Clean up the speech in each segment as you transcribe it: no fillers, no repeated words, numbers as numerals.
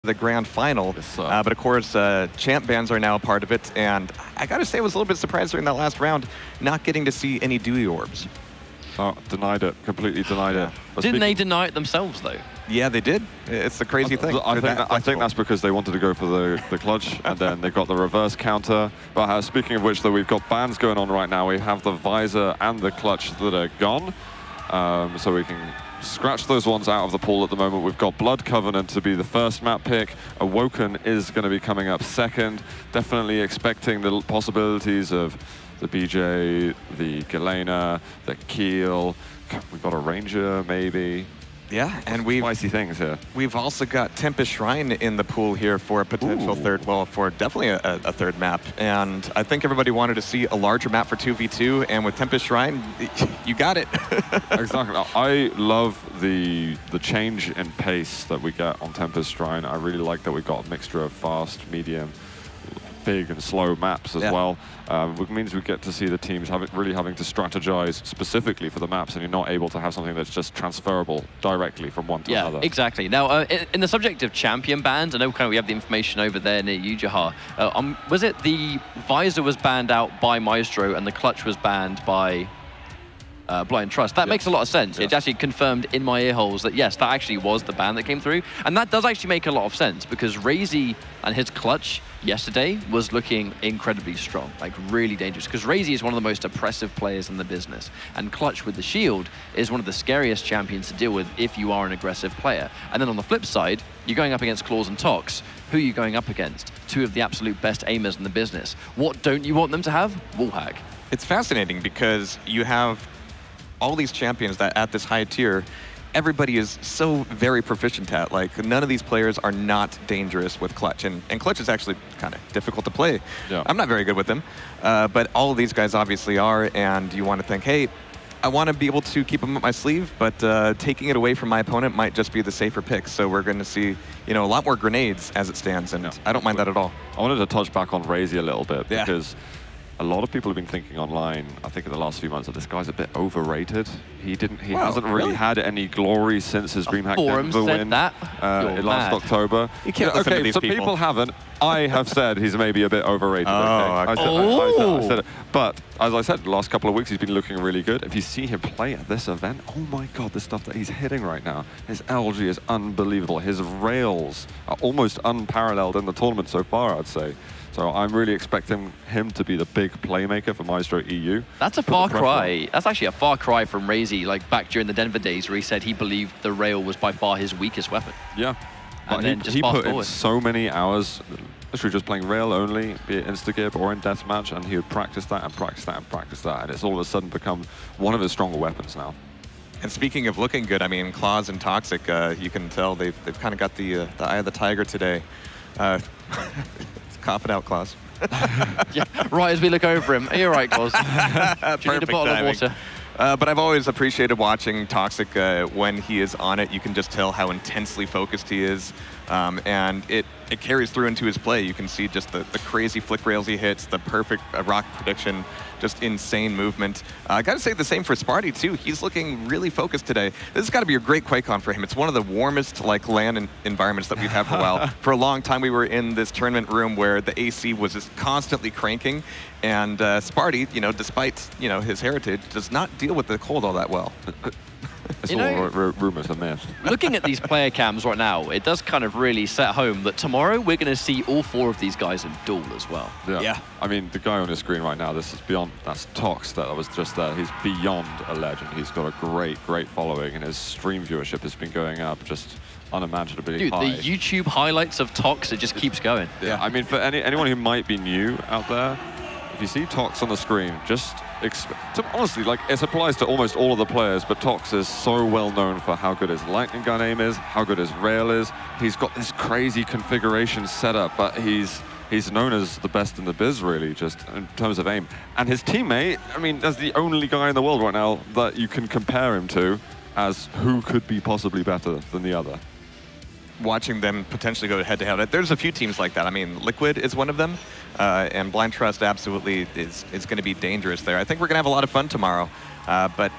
the grand final. Yes, but of course, champ bans are now a part of it. And I gotta say, I was a little bit surprised during that last round not getting to see any Dewey orbs. Oh, denied it. Completely denied it. But Didn't they deny it themselves, though? Yeah, they did. It's the crazy thing. I think that's because they wanted to go for the clutch, and then they've got the reverse counter. But speaking of which, though, we've got bans going on right now. We have the visor and the clutch that are gone. So we can scratch those ones out of the pool at the moment. We've got Blood Covenant to be the first map pick. Awoken is going to be coming up second. Definitely expecting the possibilities of the BJ, the Galena, the Keel. We've got a Ranger, maybe. Yeah, and spicy things here. We've also got Tempest Shrine in the pool here for a potential third, well, for definitely a third map. And I think everybody wanted to see a larger map for 2v2, and with Tempest Shrine, you got it. Exactly. I love the change in pace that we get on Tempest Shrine. I really like that we got a mixture of fast, medium, big and slow maps as well, which means we get to see the teams really having to strategize specifically for the maps, and you're not able to have something that's just transferable directly from one to another. Yeah, exactly. Now, in the subject of champion bans, I know we have the information over there near you, Jahar. Was it the visor was banned out by Myztro and the clutch was banned by Blind Trust? That makes a lot of sense. It's actually confirmed in my ear holes that yes, that actually was the ban that came through, and that does actually make a lot of sense because Razy and his clutch yesterday was looking incredibly strong, like really dangerous, because Razy is one of the most oppressive players in the business, and clutch with the shield is one of the scariest champions to deal with if you are an aggressive player. And then on the flip side, you're going up against Claws and Tox. Who are you going up against? Two of the absolute best aimers in the business. What don't you want them to have? Wallhack. It's fascinating because you have all these champions that at this high tier, everybody is so very proficient at. Like, none of these players are not dangerous with clutch. And clutch is actually kind of difficult to play. Yeah. I'm not very good with them. But all of these guys obviously are. And you want to think, hey, I want to be able to keep them up my sleeve, but taking it away from my opponent might just be the safer pick. So we're going to see, you know, a lot more grenades as it stands. And I don't mind that at all. I wanted to touch back on Razy a little bit because a lot of people have been thinking online, I think in the last few months, that this guy's a bit overrated. He hasn't really had any glory since his DreamHack Denver win last October. You can't listen to these people haven't. I have said he's maybe a bit overrated. I said it. But as I said, the last couple of weeks he's been looking really good. If you see him play at this event, oh my God, the stuff that he's hitting right now. His LG is unbelievable. His rails are almost unparalleled in the tournament so far, I'd say. So I'm really expecting him to be the big playmaker for Myztro EU. That's a far cry. That's actually a far cry from Razy, like back during the Denver days where he said he believed the rail was by far his weakest weapon. Yeah. And then just he fast put forward. in so many hours, literally just playing rail only, be it Instagib or in deathmatch, and he would practice that and practice that and practice that, and it's all of a sudden become one of his stronger weapons now. And speaking of looking good, I mean, Claws and Toxic, you can tell they've kind of got the eye of the tiger today. Cough it out, Claws. Yeah, right as we look over him. Are you all right, Claws? Do you need a bottle of water? But I've always appreciated watching Toxic when he is on it. You can just tell how intensely focused he is. And it carries through into his play. You can see just the crazy flick rails he hits, the perfect rock prediction, just insane movement. I got to say the same for Sparty too. He's looking really focused today. This has got to be a great Quakecon for him. It's one of the warmest LAN environments that we've had for a while. For a long time, we were in this tournament room where the AC was just constantly cranking, and Sparty, you know, despite his heritage, does not deal with the cold all that well. It's all rumors and myths. Looking at these player cams right now, it does kind of really set home that tomorrow we're going to see all four of these guys in duel as well. Yeah. I mean, the guy on your screen right now, this is beyond, that's Tox that was just there. He's beyond a legend. He's got a great following, and his stream viewership has been going up just unimaginably high. Dude, the YouTube highlights of Tox, it just keeps going. Yeah, I mean, for anyone who might be new out there, if you see Tox on the screen, just honestly, like, it applies to almost all of the players, but Tox is so well known for how good his lightning gun aim is, how good his rail is. He's got this crazy configuration set up, but he's known as the best in the biz, really, just in terms of aim. And his teammate, I mean, that's the only guy in the world right now that you can compare him to as who could be possibly better than the other. Watching them potentially go head-to-head. There's a few teams like that. I mean, Liquid is one of them, and Blind Trust absolutely is going to be dangerous there. I think we're going to have a lot of fun tomorrow, but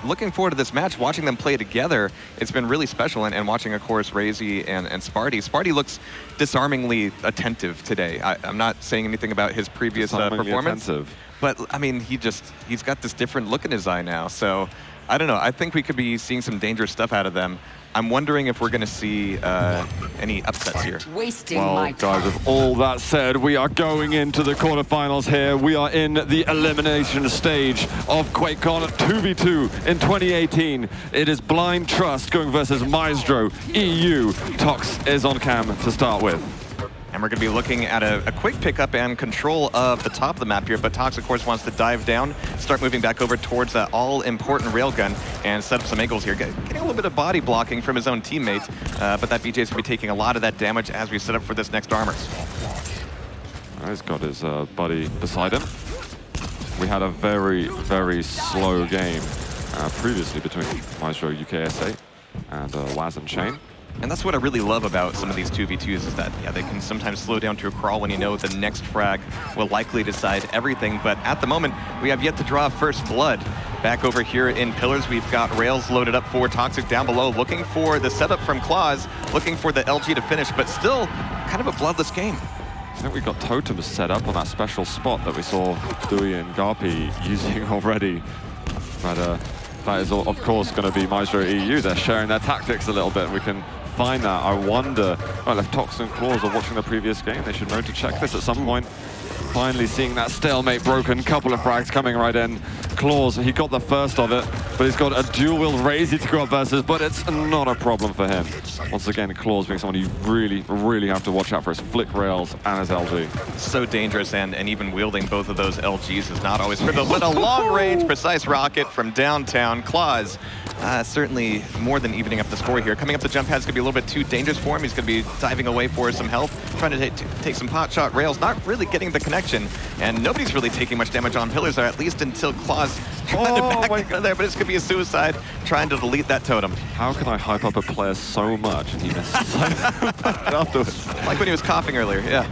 looking forward to this match, watching them play together. It's been really special, and watching, of course, Razy and Sparty. Sparty looks disarmingly attentive today. I'm not saying anything about his previous performance, but I mean, he's got this different look in his eye now. So I don't know. I think we could be seeing some dangerous stuff out of them. I'm wondering if we're going to see any upsets here. Well, guys, with all that said, we are going into the quarterfinals here. We are in the elimination stage of Quakecon 2v2 in 2018. It is Blind Trust going versus Myztro EU. Tox is on cam to start with. And we're going to be looking at a quick pickup and control of the top of the map here, but Tox, of course, wants to dive down, start moving back over towards that all-important railgun and set up some angles here. Getting a little bit of body blocking from his own teammate, but that BJ's going to be taking a lot of that damage as we set up for this next armor. He's got his buddy beside him. We had a very, very slow game previously between Myztro UKSA and Waz and Shane. And that's what I really love about some of these 2v2s is that, yeah, they can sometimes slow down to a crawl when you know the next frag will likely decide everything. But at the moment, we have yet to draw first blood. Back over here in Pillars, we've got Rails loaded up for Toxic down below, looking for the setup from Claws, looking for the LG to finish, but still kind of a bloodless game. I think we've got totems set up on that special spot that we saw Dewey and Garpy using already. But that is, of course, going to be Myztro EU. They're sharing their tactics a little bit. We can find that. I wonder, well, if Tox and Claws are watching the previous game, they should know to check this at some point. Finally seeing that stalemate broken, couple of frags coming right in. Claws, he got the first of it, but he's got a dual wield Razy to go up versus, but it's not a problem for him. Once again, Claws being someone you really, really have to watch out for his flick rails and his LG. So dangerous, and even wielding both of those LGs is not always trivial, but a long-range, precise rocket from downtown. Claws certainly more than evening up the score here. Coming up the jump pad's going to be a little bit too dangerous for him. He's going to be diving away for some health, trying to take some pot shot rails, not really getting the connection, and nobody's really taking much damage on Pillars, or at least until Claws trying to back out there, but it's going to be a suicide trying to delete that totem. How can I hype up a player so much and he misses so afterwards? Like when he was coughing earlier, yeah.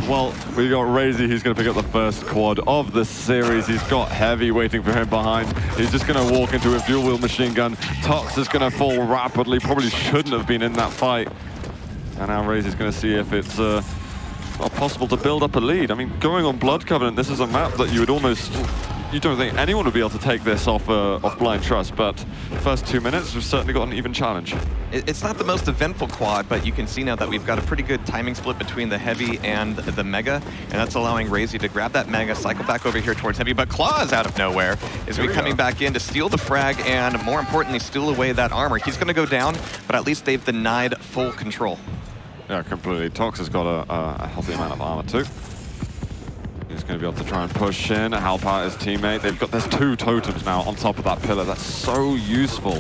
Well, we got Razy, who's going to pick up the first quad of the series. He's got Heavy waiting for him behind. He's just going to walk into a dual wheel machine gun. Tox is going to fall rapidly, probably shouldn't have been in that fight. And now Razy's going to see if it's possible to build up a lead. I mean, going on Blood Covenant, this is a map that you would almost... You don't think anyone would be able to take this off Blind Trust, but first 2 minutes, we've certainly got an even challenge. It's not the most eventful quad, but you can see now that we've got a pretty good timing split between the Heavy and the Mega, and that's allowing Razy to grab that Mega, cycle back over here towards Heavy, but Claws out of nowhere is coming back in to steal the frag and, more importantly, steal away that armor. He's going to go down, but at least they've denied full control. Yeah, completely. Tox has got a healthy amount of armor too. He's going to be able to try and push in, help out his teammate. There's 2 totems now on top of that pillar. That's so useful.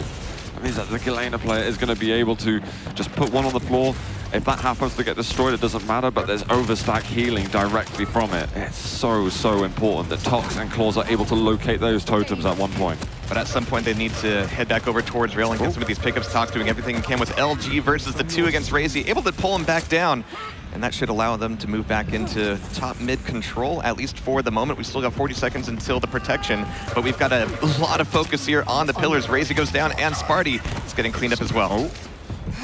That means that the Galena player is going to be able to just put one on the floor. If that happens to get destroyed, it doesn't matter, but there's overstack healing directly from it. It's so, so important that Tox and Claws are able to locate those totems at one point. But at some point, they need to head back over towards rail and get some of these pickups. Tox doing everything he can with LG versus the 2 against Razy, able to pull him back down. And that should allow them to move back into top mid control, at least for the moment. We still got 40 seconds until the protection, but we've got a lot of focus here on the Pillars. Razy goes down, and Sparty is getting cleaned up as well. Oh,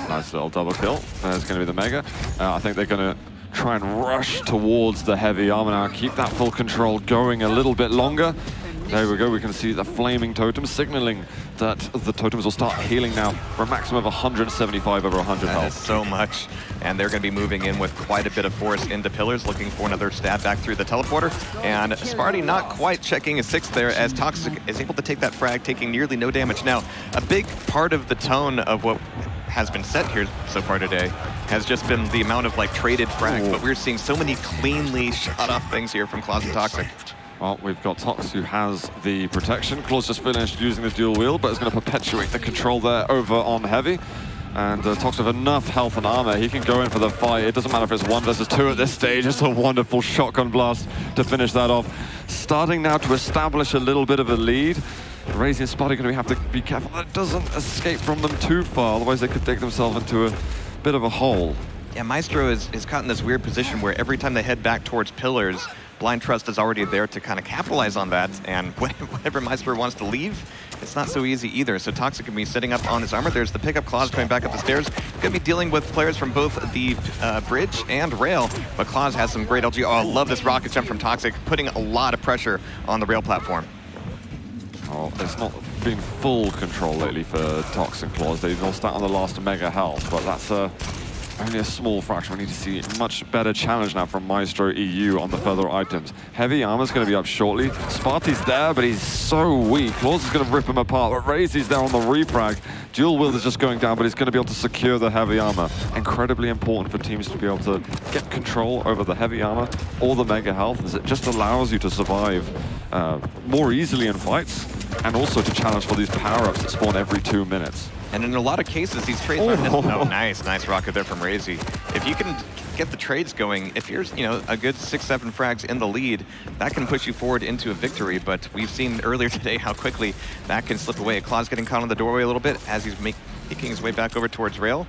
nice little double kill. There's going to be the Mega. I think they're going to try and rush towards the Heavy armor now, keep that full control going a little bit longer. There we go, we can see the flaming totem signaling that the totems will start healing now for a maximum of 175 over 100 health. That is so much, and they're going to be moving in with quite a bit of force into Pillars, looking for another stab back through the teleporter. And Sparty not quite checking his 6th there, as Toxic is able to take that frag, taking nearly no damage. Now, a big part of the tone of what has been set here so far today has just been the amount of traded frags, but we're seeing so many cleanly shot off things here from Claws and Toxic. Well, we've got Tox who has the protection. Claws just finished using the dual wheel, but is going to perpetuate the control there over on Heavy. And Tox with enough health and armor, he can go in for the fight. It doesn't matter if it's 1 versus 2 at this stage. It's a wonderful shotgun blast to finish that off. Starting now to establish a little bit of a lead. Razy and Sparty going to have to be careful that it doesn't escape from them too far, otherwise they could dig themselves into a bit of a hole. Yeah, Myztro is caught in this weird position where every time they head back towards Pillars, Blind Trust is already there to kind of capitalize on that, and whenever Myztro wants to leave, it's not so easy either. So Toxic can be setting up on his armor. There's the pickup Claws coming back up the stairs. Going to be dealing with players from both the bridge and rail, but Claws has some great LG. Oh, I love this rocket jump from Toxic, putting a lot of pressure on the rail platform. Oh, it's not been full control lately for Toxic Claws. They've lost that on the last mega health, but that's only a small fraction. We need to see a much better challenge now from Myztro EU on the further items. Heavy Armor's going to be up shortly. Sparty's there, but he's so weak. Claws is going to rip him apart, but Razy's there on the refrag. Dual Wield is just going down, but he's going to be able to secure the Heavy Armor. Incredibly important for teams to be able to get control over the Heavy Armor or the Mega Health, as it just allows you to survive more easily in fights, and also to challenge for these power-ups that spawn every 2 minutes. And in a lot of cases, these trades aren't nice rocket there from Razy. If you can get the trades going, if you're a good 6-7 frags in the lead, that can push you forward into a victory. But we've seen earlier today how quickly that can slip away. Claws getting caught on the doorway a little bit as he's making his way back over towards rail.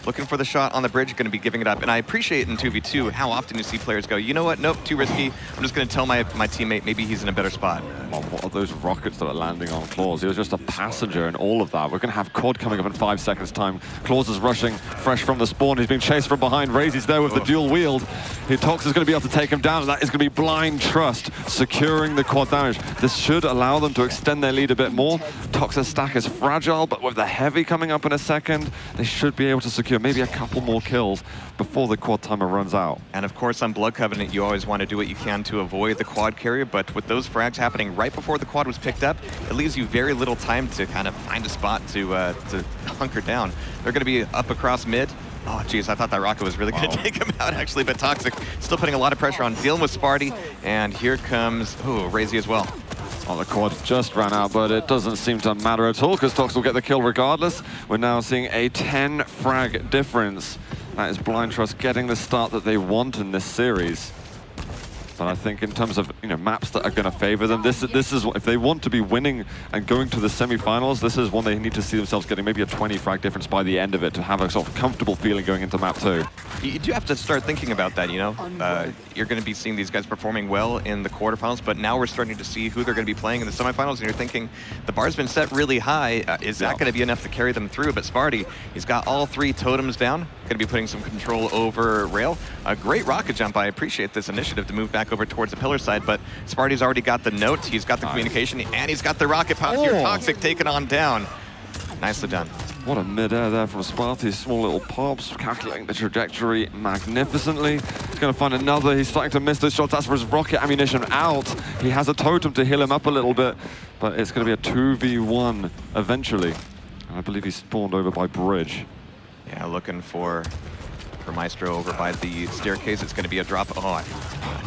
Looking for the shot on the bridge, going to be giving it up. And I appreciate in 2v2 how often you see players go, you know what, nope, too risky. I'm just going to tell my teammate maybe he's in a better spot. Oh, what are those rockets that are landing on Claws? He was just a passenger in all of that. We're going to have Quad coming up in 5 seconds time. Claws is rushing fresh from the spawn. He's being chased from behind. Razy's there with the dual wield. Tox is going to be able to take him down. That is going to be Blind Trust securing the quad damage. This should allow them to extend their lead a bit more. Tox's stack is fragile, but with the heavy coming up in a second, they should be able to secure maybe a couple more kills before the quad timer runs out. And of course on Blood Covenant, you always want to do what you can to avoid the quad carrier, but with those frags happening right before the quad was picked up, it leaves you very little time to kind of find a spot to hunker down. They're going to be up across mid. Oh, geez, I thought that rocket was really going to take him out, actually, but Toxic still putting a lot of pressure on, dealing with Sparty, and here comes, Razy as well. Oh, the quad just ran out, but it doesn't seem to matter at all because Tox will get the kill regardless. We're now seeing a 10 frag difference. That is Blind Trust getting the start that they want in this series. But I think in terms of maps that are going to favor them, this is if they want to be winning and going to the semi-finals, this is one they need to see themselves getting maybe a 20 frag difference by the end of it to have a sort of comfortable feeling going into map 2. You do have to start thinking about that, you're going to be seeing these guys performing well in the quarterfinals, but now we're starting to see who they're going to be playing in the semifinals, and you're thinking the bar's been set really high. Is that going to be enough to carry them through? But Sparty, he's got all 3 totems down, going to be putting some control over rail. A great rocket jump. I appreciate this initiative to move back over towards the pillar side, but Sparty's already got the note, he's got the communication, and he's got the rocket pop here. Toxic taken on down. Nicely done. What a mid-air there from Sparty. Small little pops, calculating the trajectory magnificently. He's going to find another. He's starting to miss those shots. That's for his rocket ammunition out. He has a totem to heal him up a little bit, but it's going to be a 2v1 eventually. And I believe he's spawned over by bridge. Yeah, looking for Myztro over by the staircase. It's going to be a drop.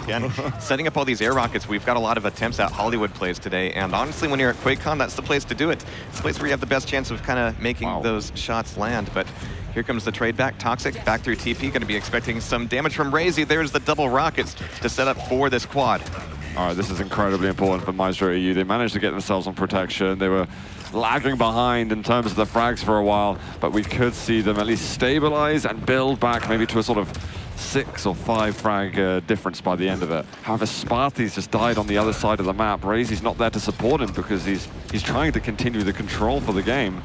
Again, setting up all these air rockets. We've got a lot of attempts at Hollywood plays today, and honestly, when you're at Quakecon, that's the place to do it. It's the place where you have the best chance of kind of making those shots land. But here comes the trade back. Toxic back through TP, going to be expecting some damage from Razy. There's the double rockets to set up for this quad. All right, this is incredibly important for Myztro EU. They managed to get themselves on protection. They were lagging behind in terms of the frags for a while, but we could see them at least stabilize and build back maybe to a sort of 6 or 5 frag difference by the end of it. However, Sparty's just died on the other side of the map. Razy's not there to support him because he's trying to continue the control for the game.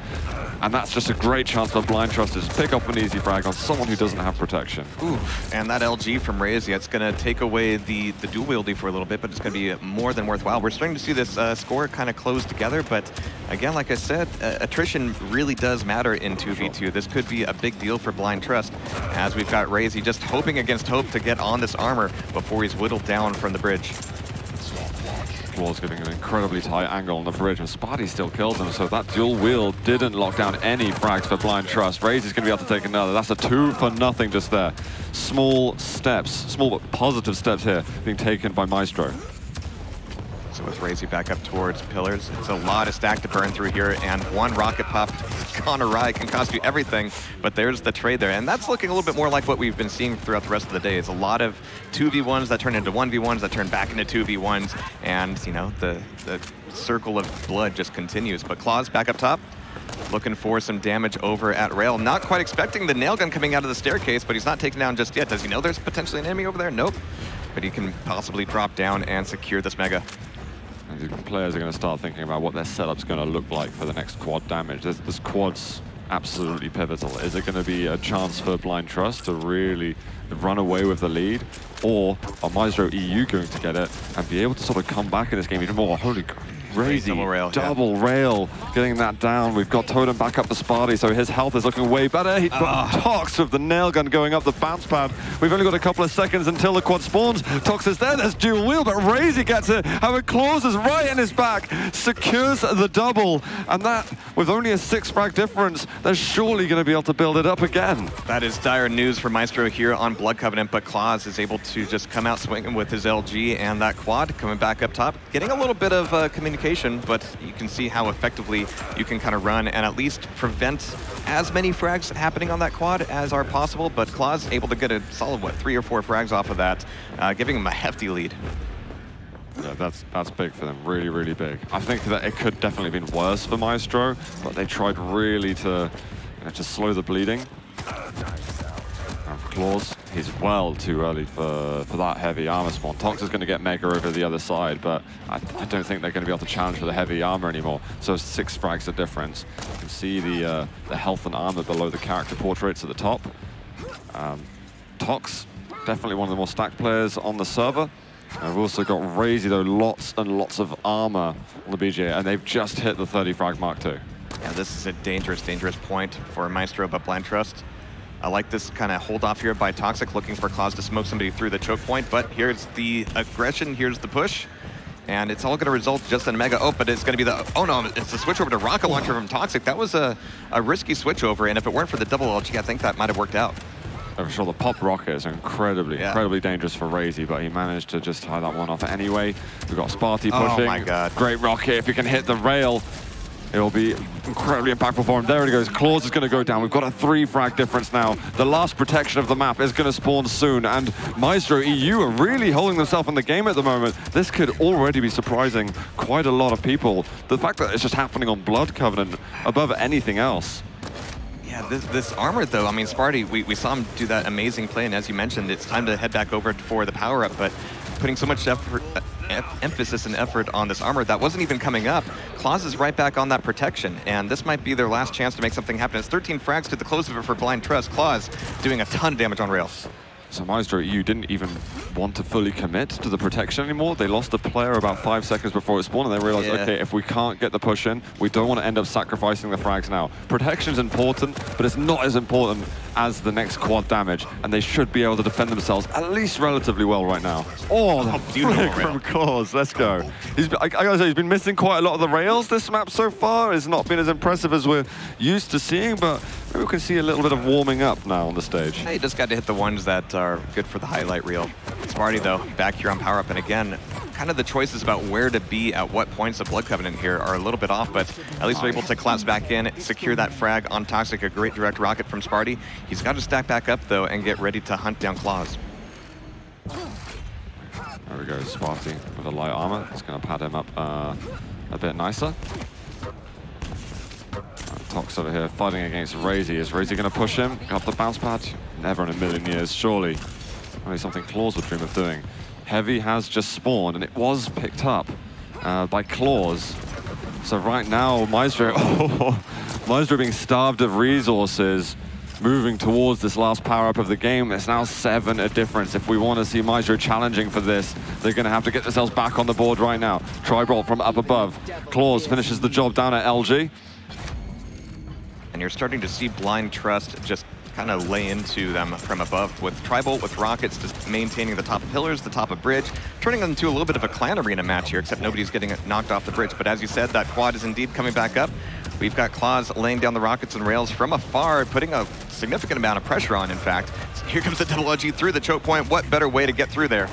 And that's just a great chance for Blind Trust to just pick up an easy frag on someone who doesn't have protection. Ooh, and that LG from Razy, it's going to take away the dual wieldy for a little bit, but it's going to be more than worthwhile. We're starting to see this score kind of close together, but again, like I said, attrition really does matter in 2v2. This could be a big deal for Blind Trust, as we've got Razy just hoping against hope to get on this armor before he's whittled down from the bridge. Was getting an incredibly tight angle on the bridge, and Sparty still kills him, so that dual wield didn't lock down any frags for Blind Trust. Razy's going to be able to take another. That's a 2 for nothing just there. Small steps, small but positive steps here being taken by Myztro. So with Razy back up towards pillars, it's a lot of stack to burn through here, and one rocket pop gone awry can cost you everything, but there's the trade there. And that's looking a little bit more like what we've been seeing throughout the rest of the day. It's a lot of 2v1s that turn into 1v1s that turn back into 2v1s, and the circle of blood just continues. But Claws back up top, looking for some damage over at rail. Not quite expecting the nail gun coming out of the staircase, but he's not taken down just yet. Does he know there's potentially an enemy over there? Nope. but he can possibly drop down and secure this Mega. And the players are going to start thinking about what their setup's going to look like for the next quad damage. This quad's absolutely pivotal. Is it going to be a chance for Blind Trust to really run away with the lead? Or are Myztro EU going to get it and be able to sort of come back in this game even more? Holy crazy double rail, getting that down. We've got Totem back up for Sparty, so his health is looking way better. He's got Tox with the nail gun going up the bounce pad. We've only got a couple of seconds until the quad spawns. Tox is there, there's dual wheel, but Razy gets it. Howard Claws is right in his back, secures the double, and that, with only a 6 frag difference, they're surely going to be able to build it up again. That is dire news for Myztro here on Blood Covenant, but Claws is able to just come out swinging with his LG and that quad coming back up top, getting a little bit of communication, but you can see how effectively you can kind of run and at least prevent as many frags happening on that quad as are possible, but Claws able to get a solid, what, 3 or 4 frags off of that, giving him a hefty lead. Yeah, that's big for them, really, really big. I think that it could definitely have been worse for Myztro, but they tried really to just slow the bleeding. Claws, he's well too early for that heavy armor spawn. Tox is going to get Mega over the other side, but I don't think they're going to be able to challenge for the heavy armor anymore. So 6 frags of difference. You can see the health and armor below the character portraits at the top. Tox, definitely one of the more stacked players on the server. And we've also got Razy, though, lots and lots of armor on the BGA, and they've just hit the 30 frag mark too. Yeah, this is a dangerous, dangerous point for Myztro, but Blind Trust. I like this kind of hold off here by Toxic, looking for Claws to smoke somebody through the choke point, but here's the aggression, here's the push, and it's all going to result just in a Mega. Oh, but it's going to be the, oh no, it's a switch over to Rocket Launcher from Toxic. That was a risky switch over, and if it weren't for the double LG, I think that might have worked out. For sure, the pop rocket is incredibly dangerous for Razy, but he managed to just tie that one off anyway. We've got Sparty pushing. Oh my god. Great rocket, if you can hit the rail, it will be incredibly impactful for him. There it goes. Claws is going to go down. We've got a 3 frag difference now. The last protection of the map is going to spawn soon, and Myztro EU are really holding themselves in the game at the moment. This could already be surprising quite a lot of people. The fact that it's just happening on Blood Covenant above anything else. Yeah, this armor, though, I mean, Sparty, we saw him do that amazing play, and as you mentioned, it's time to head back over for the power-up, but putting so much effort, emphasis and effort on this armor that wasn't even coming up. Claws is right back on that protection, and this might be their last chance to make something happen. It's 13 frags to the close of it for Blind Trust. Claws doing a ton of damage on rails. So Myztro EU didn't even want to fully commit to the protection anymore. They lost the player about 5 seconds before it spawned, and they realized, okay, if we can't get the push in, we don't want to end up sacrificing the frags now. Protection's important, but it's not as important as the next quad damage, and they should be able to defend themselves at least relatively well right now. Oh, the flick from Claws, let's go. I gotta say, he's been missing quite a lot of the rails this map so far. It's not been as impressive as we're used to seeing, but maybe we can see a little bit of warming up now on the stage. Hey, just got to hit the ones that are good for the highlight reel. Sparty, though, back here on power-up, and again, kind of the choices about where to be at what points of Blood Covenant here are a little bit off, but at least we're able to collapse back in, secure that frag on Toxic, a great direct rocket from Sparty. He's got to stack back up, though, and get ready to hunt down Claws. There we go, Sparty with a light armor. It's going to pad him up a bit nicer. Tox over here fighting against Razy. Is Razy going to push him up the bounce pad? Never in a million years, surely. Only something Claws would dream of doing. Heavy has just spawned, and it was picked up by Claws. So right now, Myztro, Myztro being starved of resources, moving towards this last power-up of the game. It's now 7 a difference. If we want to see Myztro challenging for this, they're going to have to get themselves back on the board right now. Tribolt from up above. Claws finishes the job down at LG. And you're starting to see Blind Trust just kind of lay into them from above with Tribolt, with rockets, just maintaining the top of pillars, the top of bridge, turning them into a little bit of a clan arena match here, except nobody's getting knocked off the bridge. But as you said, that quad is indeed coming back up. We've got Claws laying down the rockets and rails from afar, putting a significant amount of pressure on, in fact. So here comes the double LG through the choke point. What better way to get through there?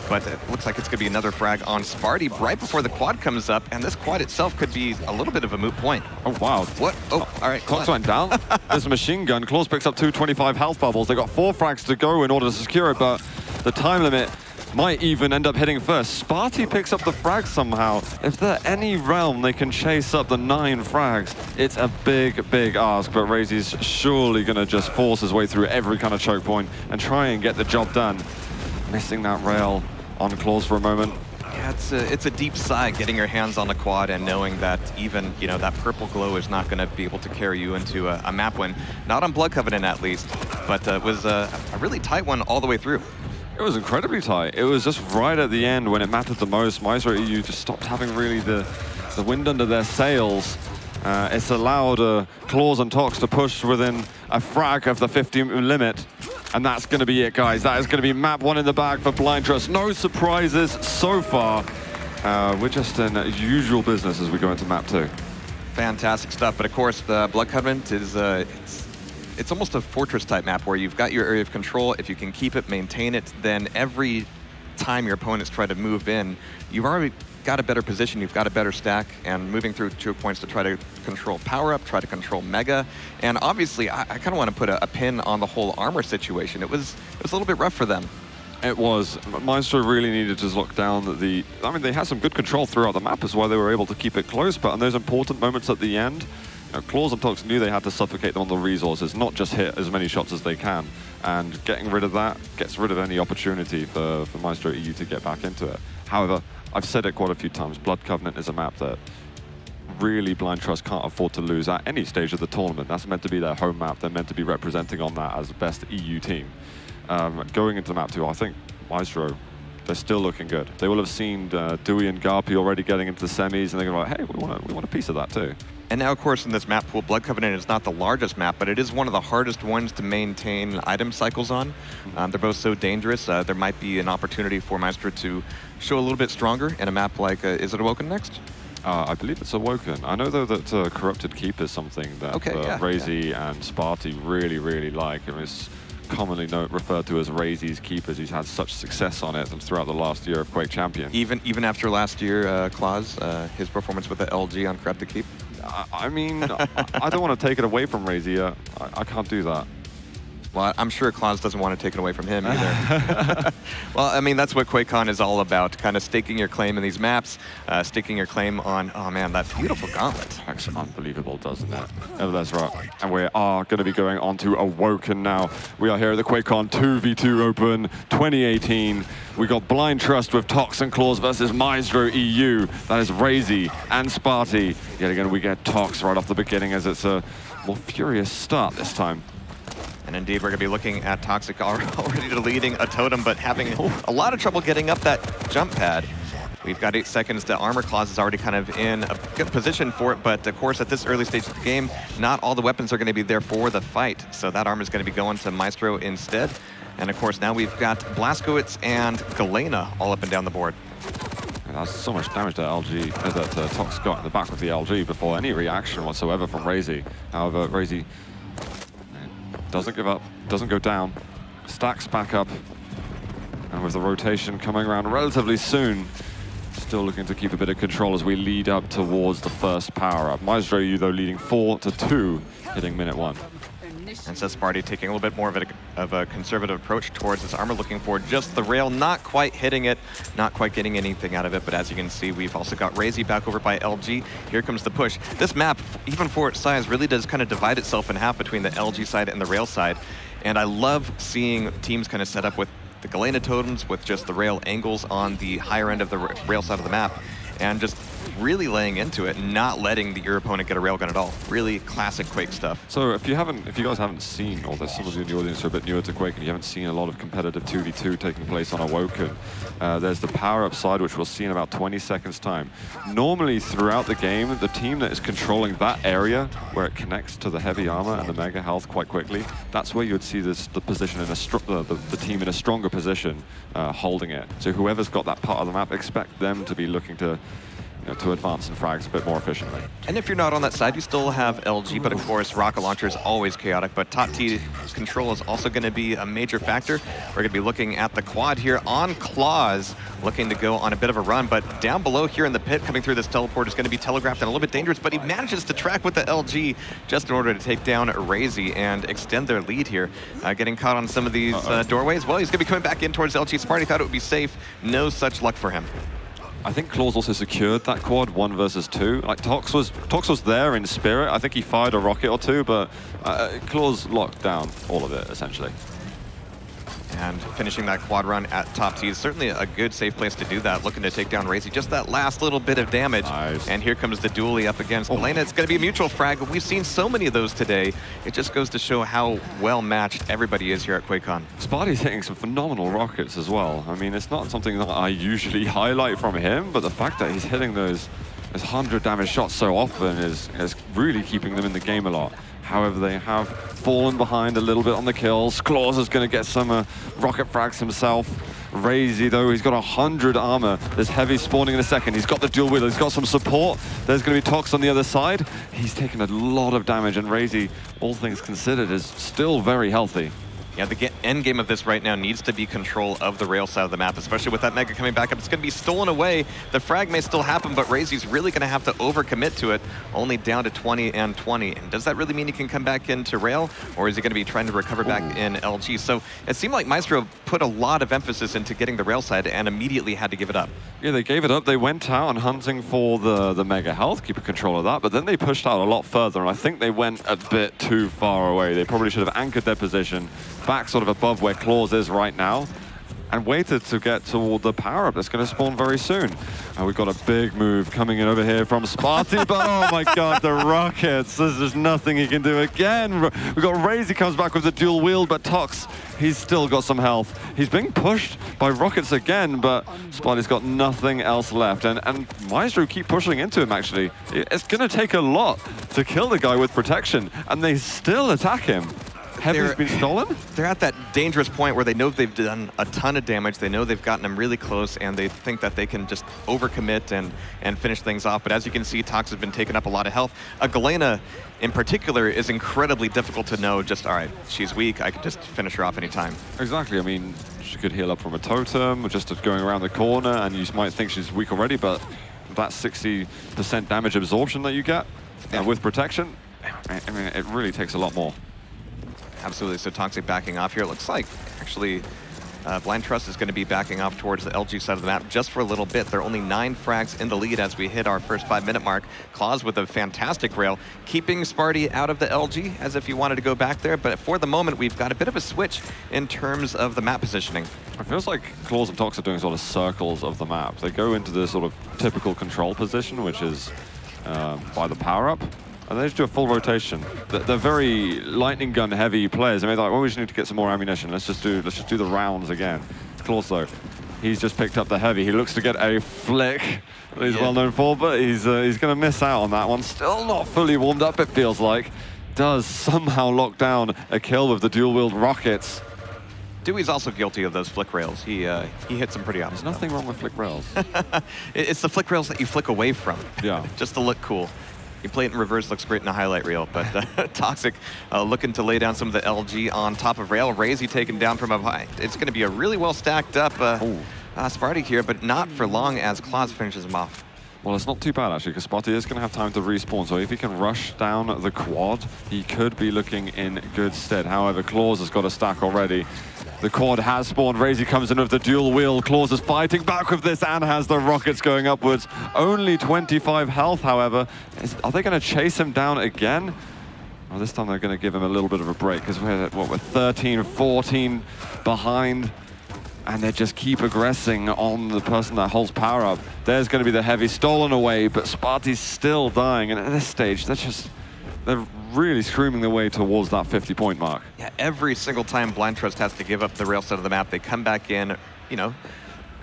But it looks like it's going to be another frag on Sparty right before the quad comes up, and this quad itself could be a little bit of a moot point. Oh, wow. What? Oh, all right. Clocks went down. There's a machine gun. Claws picks up 225 health bubbles. They got 4 frags to go in order to secure it, but the time limit might even end up hitting first. Sparty picks up the frags somehow. If there any realm they can chase up the 9 frags, it's a big, big ask, but Razy's surely going to just force his way through every kind of choke point and try and get the job done. missing that rail on Claws for a moment. Yeah, it's a deep sigh getting your hands on the quad and knowing that even, you know, that purple glow is not going to be able to carry you into a map win. Not on Blood Covenant, at least, but it was a really tight one all the way through. It was incredibly tight. It was just right at the end when it mattered the most. Myztro EU just stopped having really the wind under their sails. It's allowed Claws and Tox to push within a frag of the 50 limit. And that's going to be it, guys. That is going to be map 1 in the bag for Blind Trust. No surprises so far. We're just in usual business as we go into map 2. Fantastic stuff. But of course, the Blood Covenant is it's almost a fortress type map where you've got your area of control. If you can keep it, maintain it, then every time your opponents try to move in, you've already got a better position, you've got a better stack, and moving through choke points to try to control power up, try to control mega. And obviously, I kind of want to put a pin on the whole armor situation. It was a little bit rough for them. It was. Myztro really needed to lock down the... I mean, they had some good control throughout the map as well. They were able to keep it close, but on those important moments at the end, you know, Claws and Tox knew they had to suffocate them on the resources, not just hit as many shots as they can. And getting rid of that gets rid of any opportunity for Myztro EU to get back into it. However, I've said it quite a few times, Blood Covenant is a map that really Blind Trust can't afford to lose at any stage of the tournament. That's meant to be their home map. They're meant to be representing on that as the best EU team. Going into map 2, I think Myztro, they're still looking good. They will have seen Dewey and Garpy already getting into the semis, and they're going to be like, hey, we want a piece of that too. And now, of course, in this map pool, Blood Covenant is not the largest map, but it is one of the hardest ones to maintain item cycles on. They're both so dangerous. There might be an opportunity for Myztro to show a little bit stronger in a map like, is it Awoken next? I believe it's Awoken. I know, though, that Corrupted Keep is something that Razy and Sparty really, really like. I mean, it's commonly referred to as Razy's Keepers. He's had such success on it throughout the last year of Quake Champion. Even after last year, Claus, his performance with the LG on Corrupted Keep? I mean, I don't want to take it away from Razy. I can't do that. Well, I'm sure Claus doesn't want to take it away from him either. Well, I mean, that's what Quakecon is all about, kind of staking your claim in these maps, staking your claim on, oh man, that beautiful gauntlet. That's unbelievable, doesn't it? Oh, that's right. And we are going to be going on to Awoken now. We are here at the Quakecon 2v2 Open 2018. We got Blind Trust with Tox and Claws versus Myztro EU. That is Razy and Sparty. Yet again, we get Tox right off the beginning as it's a more furious start this time. And indeed, we're going to be looking at Toxic already leading a totem, but having a lot of trouble getting up that jump pad. We've got 8 seconds. The Armor Clause is already kind of in a good position for it, but of course, at this early stage of the game, not all the weapons are going to be there for the fight. So that armor is going to be going to Myztro instead. And of course, now we've got Blazkowicz and Galena all up and down the board. That's so much damage that LG, that Tox got in the back of the LG before any reaction whatsoever from Razy. However, Razy doesn't give up, doesn't go down, stacks back up, and with the rotation coming around relatively soon, still looking to keep a bit of control as we lead up towards the first power-up. Myztro EU, though, leading 4-2, hitting minute 1. And so Sparty taking a little bit more of a conservative approach towards this armor, looking for just the rail, not quite hitting it, not quite getting anything out of it. But as you can see, we've also got Razy back over by LG. Here comes the push. This map, even for its size, really does kind of divide itself in half between the LG side and the rail side. And I love seeing teams kind of set up with the Galena totems, with just the rail angles on the higher end of the rail side of the map, and just really laying into it, not letting your opponent get a railgun at all. Really classic Quake stuff. So if you guys haven't seen, or there's some of you in the audience who are a bit newer to Quake and you haven't seen a lot of competitive 2v2 taking place on Awoken, there's the power-up side, which we'll see in about 20 seconds time. Normally throughout the game, the team that is controlling that area where it connects to the heavy armor and the mega health quite quickly, that's where you would see the position in the team in a stronger position holding it. So whoever's got that part of the map, expect them to be looking to advance and frags a bit more efficiently. And if you're not on that side, you still have LG, but of course, rocket launcher is always chaotic, but top T control is also going to be a major factor. We're going to be looking at the quad here on Claws, looking to go on a bit of a run, but down below here in the pit, coming through this teleport is going to be telegraphed and a little bit dangerous, but he manages to track with the LG just in order to take down Razy and extend their lead here. Getting caught on some of these doorways. Well, he's going to be coming back in towards LG. Sparty thought it would be safe. No such luck for him. I think Claws also secured that quad 1 versus 2. Like Tox was there in spirit. I think he fired a rocket or two, but Claws locked down all of it essentially. And finishing that quad run at top T is certainly a good, safe place to do that. Looking to take down Razy. Just that last little bit of damage. Nice. And here comes the dually up against Elena. It's going to be a mutual frag, but we've seen so many of those today. It just goes to show how well matched everybody is here at QuakeCon. Sparty's hitting some phenomenal rockets as well. I mean, it's not something that I usually highlight from him, but the fact that he's hitting those 100 damage shots so often is really keeping them in the game a lot. However, they have fallen behind a little bit on the kills. Claws is going to get some rocket frags himself. Razy, though, he's got 100 armor. There's heavy spawning in a second. He's got the dual wheel. He's got some support. There's going to be Tox on the other side. He's taken a lot of damage, and Razy, all things considered, is still very healthy. Yeah, the end game of this right now needs to be control of the rail side of the map, especially with that Mega coming back up. It's going to be stolen away. The frag may still happen, but Razy's really going to have to overcommit to it, only down to 20 and 20. And does that really mean he can come back into rail, or is he going to be trying to recover back in LG? So it seemed like Myztro put a lot of emphasis into getting the rail side and immediately had to give it up. Yeah, they gave it up. They went out and hunting for the Mega health, keeping control of that, but then they pushed out a lot further, and I think they went a bit too far away. They probably should have anchored their position back sort of above where Claws is right now and waited to get toward the power-up that's going to spawn very soon. We've got a big move coming in over here from Sparty, but oh my god, the rockets. There's just nothing he can do again. We've got Razy comes back with the dual wield, but Tox, he's still got some health. He's being pushed by rockets again, but Sparty's got nothing else left. And Myztro keep pushing into him, actually. It's going to take a lot to kill the guy with protection, and they still attack him. Heavy's been stolen? They're at that dangerous point where they know they've done a ton of damage. They know they've gotten them really close, and they think that they can just overcommit and finish things off. But as you can see, Tox has been taking up a lot of health. Galena, in particular, is incredibly difficult to know. Just, all right, she's weak. I can just finish her off anytime. Exactly. I mean, she could heal up from a totem, or just going around the corner, and you might think she's weak already, but that 60% damage absorption that you get with protection, I mean, it really takes a lot more. Absolutely. So Toxic backing off here. It looks like, actually, Blind Trust is going to be backing off towards the LG side of the map just for a little bit. There are only 9 frags in the lead as we hit our first 5-minute mark. Claws with a fantastic rail, keeping Sparty out of the LG as if he wanted to go back there. But for the moment, we've got a bit of a switch in terms of the map positioning. It feels like Claws and Tox are doing sort of circles of the map. They go into the sort of typical control position, which is by the power-up. And they just do a full rotation. They're very lightning gun heavy players. I mean, like, well, we just need to get some more ammunition. Let's just do the rounds again. Claws, though, he's just picked up the heavy. He looks to get a flick that he's well known for, but he's going to miss out on that one. Still not fully warmed up, it feels like. Does somehow lock down a kill with the dual-wield rockets. Dewey's also guilty of those flick rails. He hits them pretty often. There's nothing wrong with flick rails. It's the flick rails that you flick away from. Yeah. Just to look cool. You play it in reverse, looks great in a highlight reel, but Toxic looking to lay down some of the LG on top of rail. Razy taken down from up high. It's going to be a really well stacked up Sparty here, but not for long as Claws finishes him off. Well, it's not too bad, actually, because Sparty is going to have time to respawn, so if he can rush down the quad, he could be looking in good stead. However, Claws has got a stack already. The quad has spawned. Razy comes in with the dual wheel. Claws is fighting back with this and has the rockets going upwards. Only 25 health, however. Are they going to chase him down again? Well, this time they're going to give him a little bit of a break, because we're 13, 14 behind. And they just keep aggressing on the person that holds power up. There's going to be the heavy stolen away, but Sparty's still dying. And at this stage, they're really screaming their way towards that 50-point mark. Yeah, every single time Blind Trust has to give up the rail side of the map, they come back in, you know,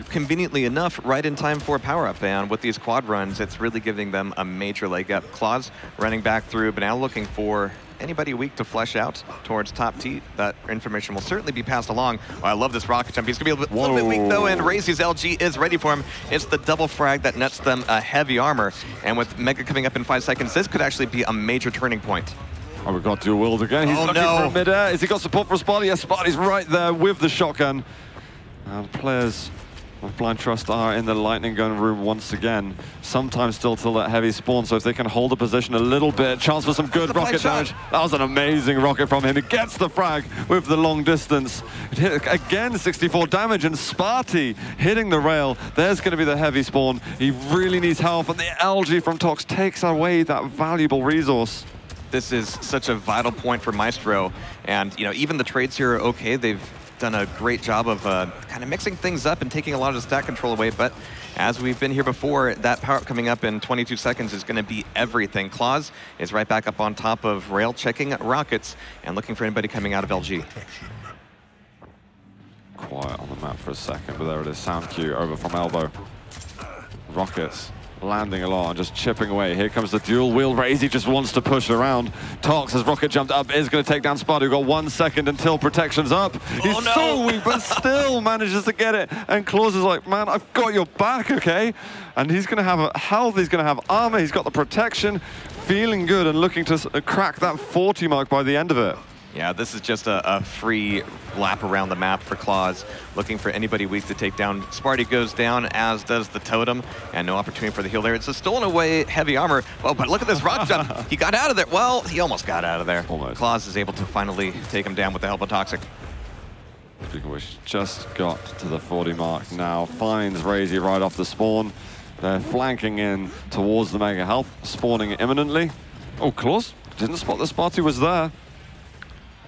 conveniently enough, right in time for a power-up. And with these quad runs, it's really giving them a major leg up. Claws running back through, but now looking for anybody weak to flush out towards top T. That information will certainly be passed along. Oh, I love this rocket jump. He's going to be a little bit weak, though, and Razy's LG is ready for him. It's the double frag that nets them a heavy armor. And with Mega coming up in 5 seconds, this could actually be a major turning point. Oh, we've got dual wield again. He's looking for mid-air. Has he got support for Sparty? Yes, Sparty's right there with the shotgun. And players of Blind Trust are in the lightning gun room once again. Sometimes still till that heavy spawn, so if they can hold the position a little bit, chance for some good rocket damage. That was an amazing rocket from him. He gets the frag with the long distance. It hit again, 64 damage, and Sparty hitting the rail. There's going to be the heavy spawn. He really needs help, and the LG from Tox takes away that valuable resource. This is such a vital point for Myztro, and you know, even the trades here are okay. They've done a great job of kind of mixing things up and taking a lot of the stat control away, but as we've been here before, that power-up coming up in 22 seconds is going to be everything. Claws is right back up on top of Rail, checking rockets and looking for anybody coming out of LG. Quiet on the map for a second, but there it is. Sound cue over from Elbow. Rockets landing along, just chipping away. Here comes the dual wheel raise. He just wants to push around. Tox, as Rocket jumped up, is going to take down Sparta. We've got 1 second until protection's up. He's so weak, but still manages to get it. And Claus is like, man, I've got your back, okay? And he's going to have a health, he's going to have armor, he's got the protection, feeling good and looking to crack that 40 mark by the end of it. Yeah, this is just a free lap around the map for Claus, looking for anybody weak to take down. Sparty goes down, as does the Totem, and no opportunity for the heal there. It's a stolen away heavy armor. Oh, but look at this rock jump. He got out of there. Well, he almost got out of there. Almost. Claus is able to finally take him down with the help of Toxic. Speaking of which, just got to the 40 mark now. Finds Razy right off the spawn. They're flanking in towards the Mega Health, spawning imminently. Oh, Claus didn't spot the Sparty was there.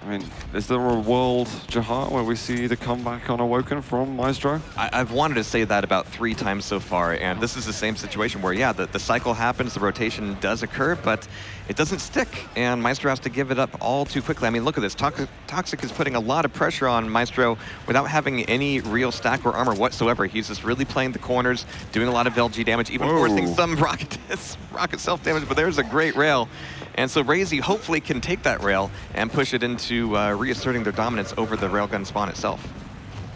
I mean, is there a world, Jahar, where we see the comeback on Awoken from Myztro? I've wanted to say that about 3 times so far, and this is the same situation where, yeah, the cycle happens, the rotation does occur, but it doesn't stick, and Myztro has to give it up all too quickly. I mean, look at this. Toxic is putting a lot of pressure on Myztro without having any real stack or armor whatsoever. He's just really playing the corners, doing a lot of LG damage, even forcing some rocket self-damage, but there's a great rail. And so Razy hopefully can take that rail and push it into reasserting their dominance over the railgun spawn itself.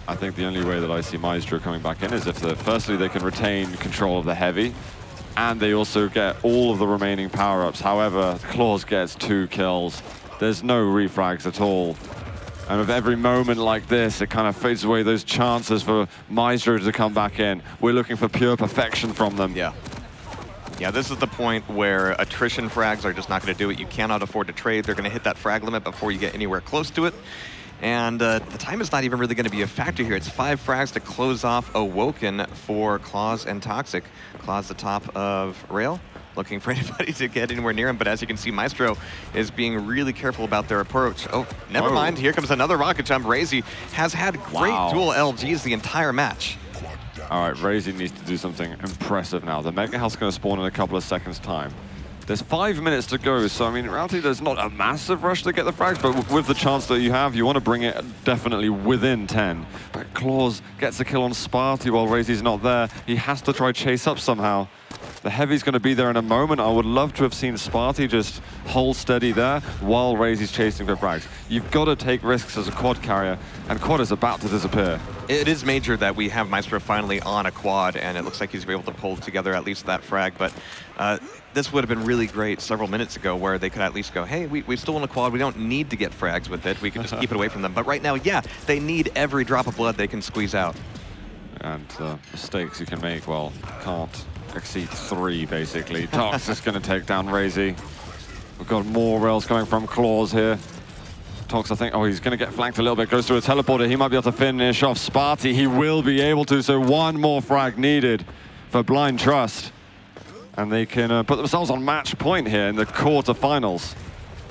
I think the only way that I see Myztro coming back in is if, firstly, they can retain control of the heavy, and they also get all of the remaining power-ups. However, Claus gets 2 kills. There's no refrags at all. And with every moment like this, it kind of fades away those chances for Myztro to come back in. We're looking for pure perfection from them. Yeah. Yeah, this is the point where attrition frags are just not going to do it. You cannot afford to trade. They're going to hit that frag limit before you get anywhere close to it. And the time is not even really going to be a factor here. It's 5 frags to close off Awoken for Claus and Toxic. Claus the top of Rail, looking for anybody to get anywhere near him. But as you can see, Myztro is being really careful about their approach. Oh, never mind. Here comes another rocket jump. Razy has had great dual LGs the entire match. All right, Razy needs to do something impressive now. The Mega Health's going to spawn in a couple of seconds' time. There's 5 minutes to go, so I mean, in reality, there's not a massive rush to get the frags, but with the chance that you have, you want to bring it definitely within 10. But Claus gets a kill on Sparty while Razy's not there. He has to try chase up somehow. The Heavy's going to be there in a moment. I would love to have seen Sparty just hold steady there while Razy's chasing for frags. You've got to take risks as a quad carrier, and quad is about to disappear. It is major that we have Myztro finally on a quad, and it looks like he's able to pull together at least that frag, but this would have been really great several minutes ago where they could at least go, hey, we've stolen a quad, we don't need to get frags with it, we can just keep it away from them. But right now, yeah, they need every drop of blood they can squeeze out. And mistakes you can make, well, can't exceed 3, basically. Tox is going to take down Razy. We've got more rails coming from Claus here. Tox, I think, oh, he's going to get flanked a little bit, goes through a teleporter. He might be able to finish off Sparty. He will be able to, so 1 more frag needed for Blind Trust. And they can put themselves on match point here in the quarterfinals.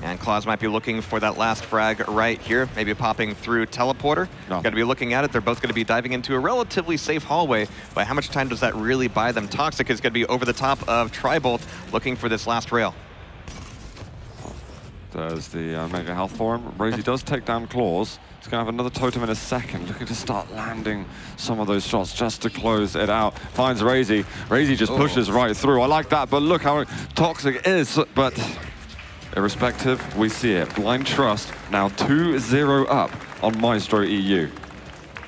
And Claus might be looking for that last frag right here, maybe popping through teleporter. No. Got to be looking at it. They're both going to be diving into a relatively safe hallway. But how much time does that really buy them? Toxic is going to be over the top of Tribolt, looking for this last rail. There's the Mega Health for him. Razy does take down Claus. He's going to have another totem in a second, looking to start landing some of those shots just to close it out. Finds Razy. Razy just pushes right through. I like that, but look how toxic it is. But irrespective, we see it. Blind Trust now 2-0 up on Myztro EU.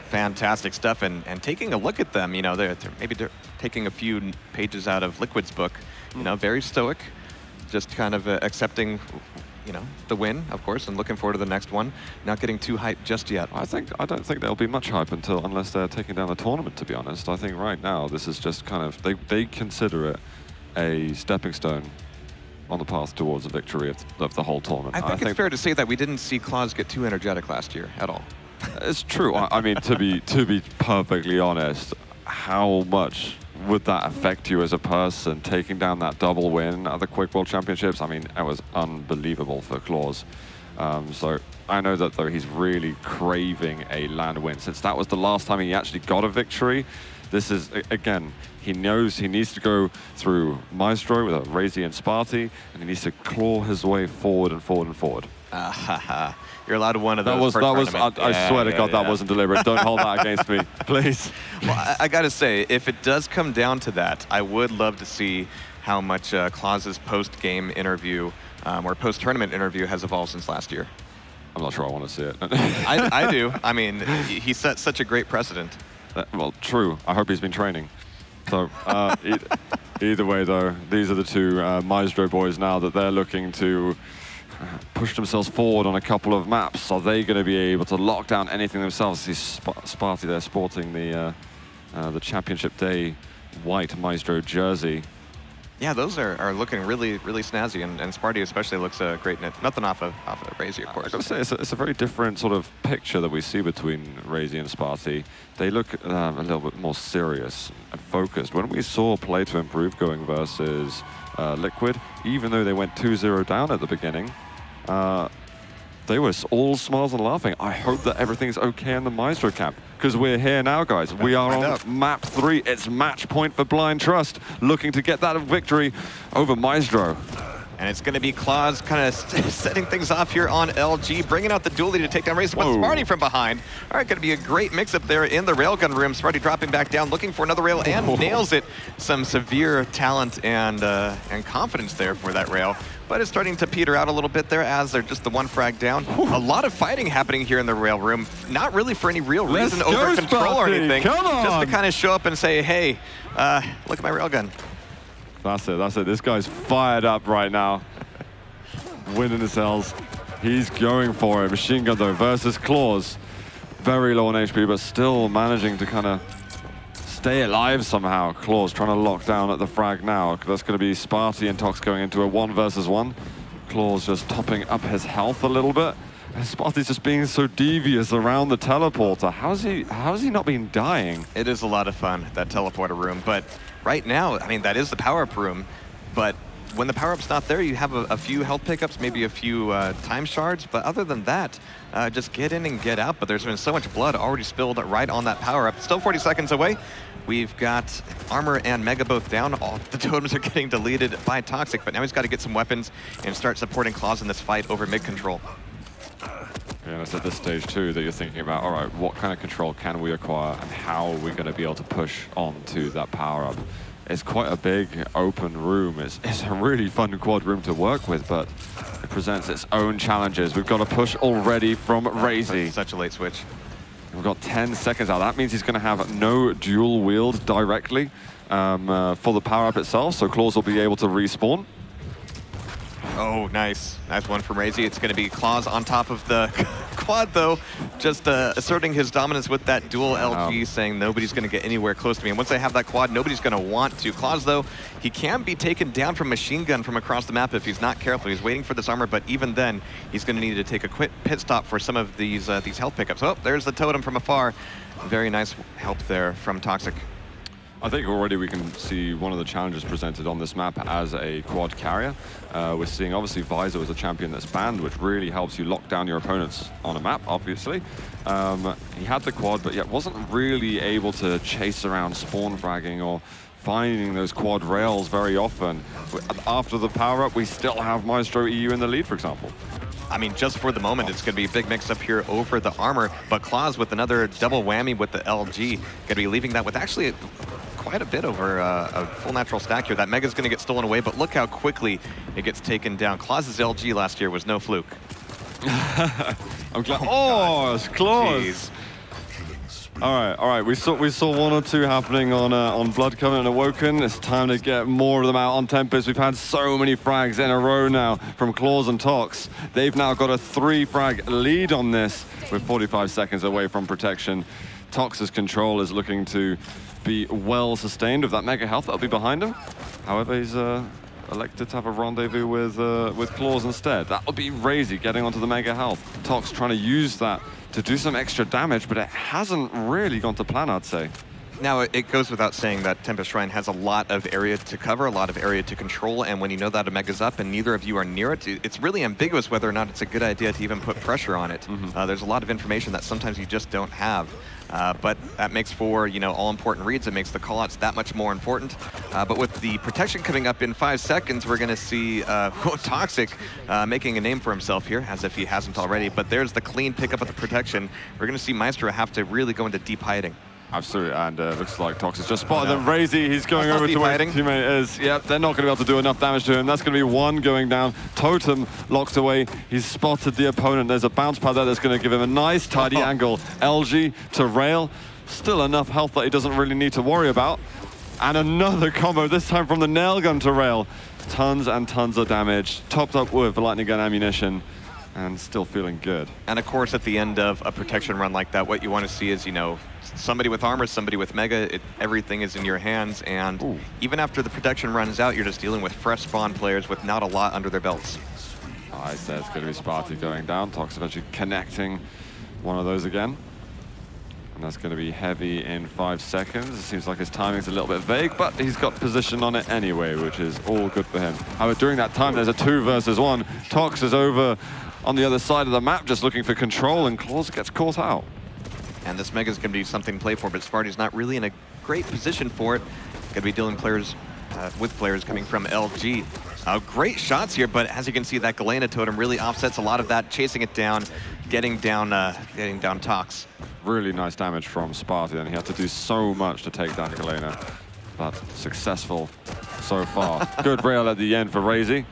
Fantastic stuff, and taking a look at them, you know, they're taking a few pages out of Liquid's book. You know, very stoic, just kind of accepting, you know, the win, of course, and looking forward to the next one. Not getting too hyped just yet. I don't think there'll be much hype unless they're taking down the tournament, to be honest. I think right now this is just kind of, they consider it a stepping stone on the path towards a victory of the whole tournament. I think it's fair to say that we didn't see Claus get too energetic last year at all. It's true. I mean, to be perfectly honest, how much would that affect you as a person, taking down that double win at the Quick World Championships? I mean, it was unbelievable for Claus. So I know that though he's really craving a land win. Since that was the last time he actually got a victory, this is, again, he knows he needs to go through Myztro with a Razy and Sparty, and he needs to claw his way forward and forward and forward. You're allowed one of those. I swear to God, that wasn't deliberate. Don't hold that against me, please. Well, I gotta say, if it does come down to that, I would love to see how much Claus's post-game interview or post-tournament interview has evolved since last year. I'm not sure I want to see it. I do. I mean, he set such a great precedent. Well, true. I hope he's been training. So either way, though, these are the two Myztro boys now that they're looking to push themselves forward on a couple of maps. Are they going to be able to lock down anything themselves? See Sparty there sporting the Championship Day white Myztro jersey. Yeah, those are looking really, really snazzy, and Sparty especially looks great in it. Nothing off of Razy, of course. I gotta say, it's a very different sort of picture that we see between Razy and Sparty. They look a little bit more serious and focused. When we saw Play to Improve going versus Liquid, even though they went 2-0 down at the beginning, they were all smiles and laughing. I hope that everything's okay in the Myztro camp, because we're here now, guys. We are on map 3. It's match point for Blind Trust, looking to get that victory over Myztro. And it's going to be Claus kind of setting things off here on LG, bringing out the dually to take down Racer, but Sparty from behind. All right, going to be a great mix-up there in the railgun room. Sparty dropping back down, looking for another rail, and nails it. Some severe talent and confidence there for that rail. But it's starting to peter out a little bit there as they're just the one frag down. A lot of fighting happening here in the rail room. Not really for any real reason, over control or anything. Just to kind of show up and say, hey, look at my railgun. That's it. This guy's fired up right now. Winning his cells. He's going for it. Machine gun, though, versus Claws. Very low on HP, but still managing to kind of stay alive somehow. Claws trying to lock down at the frag now. That's going to be Sparty and Tox going into a 1 versus 1. Claws just topping up his health a little bit. And Sparty's just being so devious around the teleporter. How's he not been dying? It is a lot of fun, that teleporter room, but right now, I mean, that is the power-up room, but when the power-up's not there, you have a few health pickups, maybe a few time shards, but other than that, just get in and get out. But there's been so much blood already spilled right on that power-up. Still 40 seconds away. We've got Armor and Mega both down. All the totems are getting deleted by Toxic, but now he's got to get some weapons and start supporting Claus in this fight over mid-control. Yeah, and it's at this stage too that you're thinking about, all right, what kind of control can we acquire and how are we going to be able to push on to that power-up? It's quite a big open room. It's a really fun quad room to work with, but it presents its own challenges. We've got a push already from Razy. Such a late switch. We've got 10 seconds out. That means he's going to have no dual wield directly for the power-up itself, so Claws will be able to respawn. Oh, nice. Nice one from Razy. It's going to be Claus on top of the quad, though, just asserting his dominance with that dual LG, saying nobody's going to get anywhere close to me. And once they have that quad, nobody's going to want to. Claus, though, he can be taken down from machine gun from across the map if he's not careful. He's waiting for this armor, but even then, he's going to need to take a quick pit stop for some of these health pickups. Oh, there's the totem from afar. Very nice help there from Toxic. I think already we can see one of the challenges presented on this map as a quad carrier. We're seeing obviously Visor as a champion that's banned, which really helps you lock down your opponents on a map, obviously. He had the quad, but yet wasn't really able to chase around spawn fragging or finding those quad rails very often. After the power-up, we still have Myztro EU in the lead, for example. I mean, just for the moment, it's going to be a big mix-up here over the armor, but Claus with another double whammy with the LG, going to be leaving that with actually quite a bit over a full natural stack here. That Mega's going to get stolen away, but look how quickly it gets taken down. Claus's LG last year was no fluke. I'm glad. Oh, it's Claus. Jeez. All right. We saw 1 or 2 happening on Blood Covenant and Awoken. It's time to get more of them out on Tempest. We've had so many frags in a row now from Claws and Tox. They've now got a 3-frag lead on this with 45 seconds away from protection. Tox's control is looking to be well sustained with that mega health that'll be behind him. However, he's elected to have a rendezvous with Claws instead. That'll be Razy getting onto the mega health. Tox trying to use that to do some extra damage, but it hasn't really gone to plan, I'd say. Now, it goes without saying that Tempest Shrine has a lot of area to cover, a lot of area to control, and when you know that Omega's up and neither of you are near it, it's really ambiguous whether or not it's a good idea to even put pressure on it. There's a lot of information that sometimes you just don't have. But that makes for, you know, all-important reads. It makes the callouts that much more important. But with the protection coming up in 5 seconds, we're going to see Toxic making a name for himself here, as if he hasn't already. But there's the clean pickup of the protection. We're going to see Myztro have to really go into deep hiding. Absolutely, and looks like Toxic's just spotted them. Razy, he's going over to where his teammate is. Yep, they're not going to be able to do enough damage to him. That's going to be one going down. Totem locked away. He's spotted the opponent. There's a bounce pad there that's going to give him a nice, tidy angle. LG to rail. Still enough health that he doesn't really need to worry about. And another combo, this time from the nail gun to rail. Tons and tons of damage, topped up with lightning gun ammunition. And still feeling good. And of course, at the end of a protection run like that, what you want to see is, you know, somebody with armor, somebody with mega, everything is in your hands. And even after the protection runs out, you're just dealing with fresh spawn players with not a lot under their belts. I said it's going to be Sparty going down. Tox eventually connecting one of those again. And that's going to be heavy in 5 seconds. It seems like his timing's a little bit vague, but he's got position on it anyway, which is all good for him. However, during that time, there's a 2 versus 1. Tox is over on the other side of the map, just looking for control, and Claws gets caught out. And this Mega's going to be something to play for, but Sparty's not really in a great position for it. Going to be dealing players with players coming from LG. Great shots here, but as you can see, that Galena totem really offsets a lot of that, chasing it down, getting down Tox. Really nice damage from Sparty, and he had to do so much to take down Galena, but successful so far. Good rail at the end for Razy.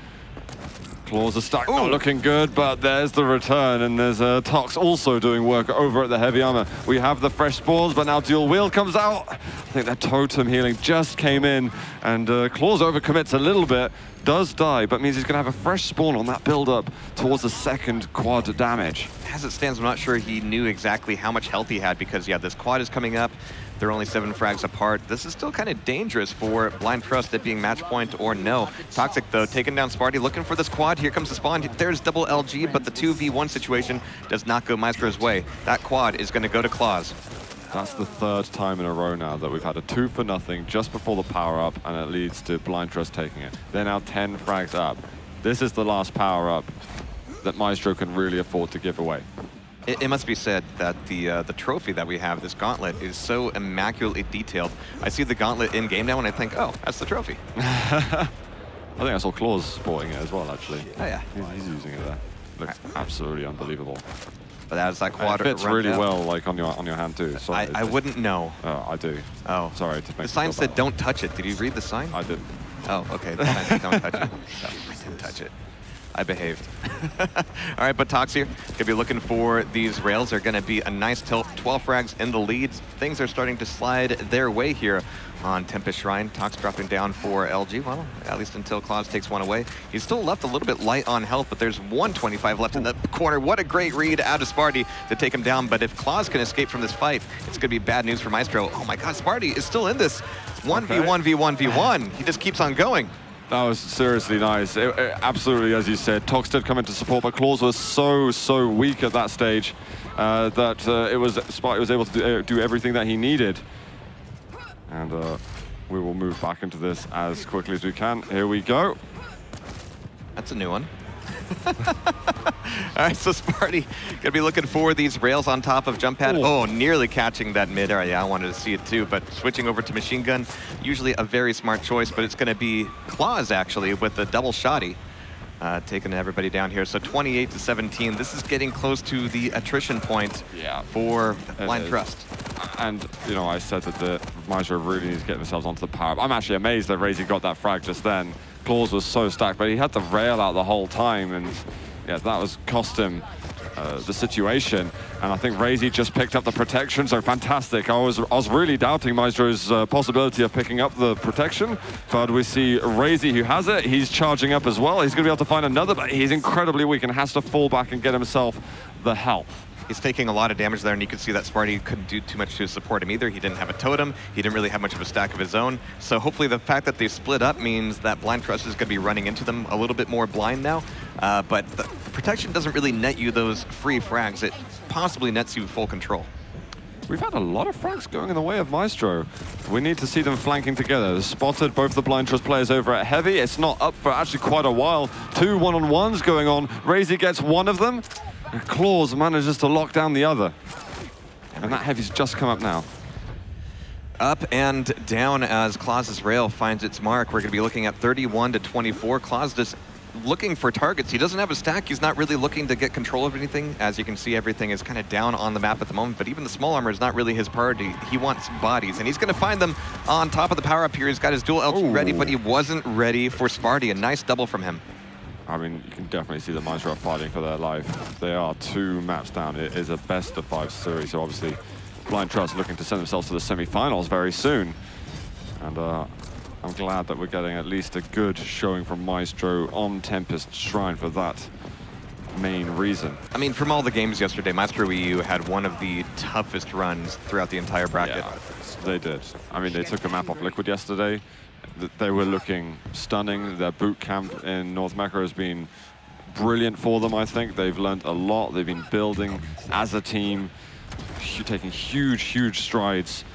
Claws are stuck, not looking good, but there's the return, and there's Tox also doing work over at the heavy armor. We have the fresh spawns, but now dual wheel comes out. I think that totem healing just came in, and Claws overcommits a little bit, does die, but means he's going to have a fresh spawn on that build-up towards the second quad damage. As it stands, I'm not sure he knew exactly how much health he had, because, yeah, this quad is coming up. They're only 7 frags apart. This is still kind of dangerous for Blind Trust, it being match point or no. Toxic, though, taking down Sparty, looking for this quad. Here comes the spawn. There's double LG, but the 2v1 situation does not go Myztro's way. That quad is going to go to Claws. That's the 3rd time in a row now that we've had a 2 for nothing just before the power-up, and it leads to Blind Trust taking it. They're now 10 frags up. This is the last power-up that Myztro can really afford to give away. It must be said that the trophy that we have, this gauntlet, is so immaculately detailed. I see the gauntlet in-game now, and I think, oh, that's the trophy. I think I saw Claws sporting it as well, actually. Oh, yeah. He's using it there. Looks absolutely unbelievable. But as that quad it fits really well, like on your hand too. Sorry, I wouldn't know. Oh, I do. Oh, sorry to make the sign said "Don't touch it." Did you read the sign? I didn't. Oh, okay. The sign said "Don't touch it." So I didn't touch it. I behaved. All right, but Tox here gonna be looking for these rails. They're gonna be a nice 12 frags in the lead. Things are starting to slide their way here on Tempest Shrine. Tox dropping down for LG, well, at least until Claws takes one away. He's still left a little bit light on health, but there's 125 left in the corner. What a great read out of Sparty to take him down, but if Claws can escape from this fight, it's gonna be bad news for Myztro. Oh my God, Sparty is still in this. 1v1, v1, v1. He just keeps on going. That was seriously nice. Absolutely, as you said, Tox did come into support, but Claws was so weak at that stage that Sparty was able to do everything that he needed. And we will move back into this as quickly as we can. Here we go. That's a new one. All right, so Sparty gonna be looking for these rails on top of jump pad. Oh, nearly catching that mid area. I wanted to see it too, but switching over to machine gun, usually a very smart choice, but it's gonna be Claws actually with the double shotty. Taking everybody down here. So 28 to 17. This is getting close to the attrition point for Blind Trust. And, you know, I said that the Myztro really needs to get themselves onto the power. I'm actually amazed that Razy got that frag just then. Claws was so stacked, but he had the rail out the whole time, and yeah, that was cost him the situation. And I think Razy just picked up the protection, so fantastic. I was really doubting Myztro's possibility of picking up the protection, but we see Razy who has it. He's charging up as well. He's going to be able to find another, but he's incredibly weak and has to fall back and get himself the health. He's taking a lot of damage there, and you can see that Sparty couldn't do too much to support him either. He didn't have a totem. He didn't really have much of a stack of his own. So hopefully the fact that they split up means that Blind Trust is going to be running into them a little bit more blind now. But the protection doesn't really net you those free frags. It possibly nets you full control. we've had a lot of frags going in the way of Myztro. We need to see them flanking together. Spotted both the Blind Trust players over at Heavy. It's not up for actually quite a while. 2 one-on-ones going on. Razy gets one of them. And Claws manages to lock down the other. And that Heavy's just come up now. Up and down as Claus's rail finds its mark. We're going to be looking at 31 to 24. Claus just looking for targets. He doesn't have a stack. He's not really looking to get control of anything. As you can see, everything is kind of down on the map at the moment, but even the small armor is not really his priority. He wants bodies, and he's going to find them on top of the power-up here. He's got his dual LG ready, but he wasn't ready for Sparty. A nice double from him. I mean, you can definitely see the Myztro fighting for their life. They are 2 maps down. It is a best-of-5 series, so obviously Blind Trust looking to send themselves to the semi-finals very soon. And I'm glad that we're getting at least a good showing from Myztro on Tempest Shrine for that main reason. I mean, from all the games yesterday, Myztro EU had one of the toughest runs throughout the entire bracket. Yeah, they did. I mean, they took a map off Liquid yesterday. They were looking stunning. Their boot camp in North America has been brilliant for them, I think. They've learned a lot. They've been building as a team, taking huge strides.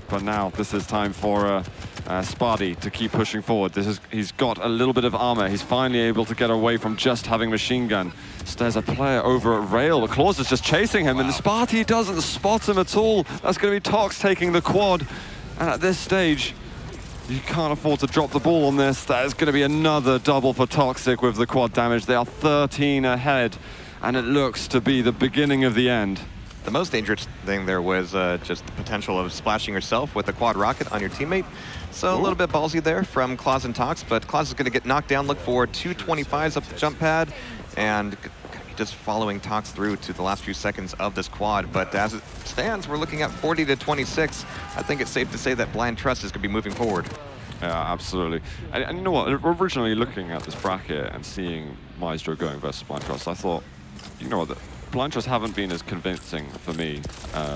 But now this is time for Sparty to keep pushing forward. He's got a little bit of armor. He's finally able to get away from just having machine gun. There's a player over at Rail. The Claws is just chasing him, and the Sparty doesn't spot him at all. That's going to be Tox taking the quad. And at this stage, you can't afford to drop the ball on this. That is going to be another double for Toxic with the quad damage. They are 13 ahead, and it looks to be the beginning of the end. The most dangerous thing there was just the potential of splashing yourself with a quad rocket on your teammate. So a little bit ballsy there from Claus and Tox, but Claus is going to get knocked down. Look for 225s up the jump pad, and just following Tox through to the last few seconds of this quad. But as it stands, we're looking at 40 to 26. I think it's safe to say that Blind Trust is going to be moving forward. Yeah, absolutely. And you know what? Originally looking at this bracket and seeing Myztro going versus Blind Trust, I thought, you know what? Blind Trust haven't been as convincing for me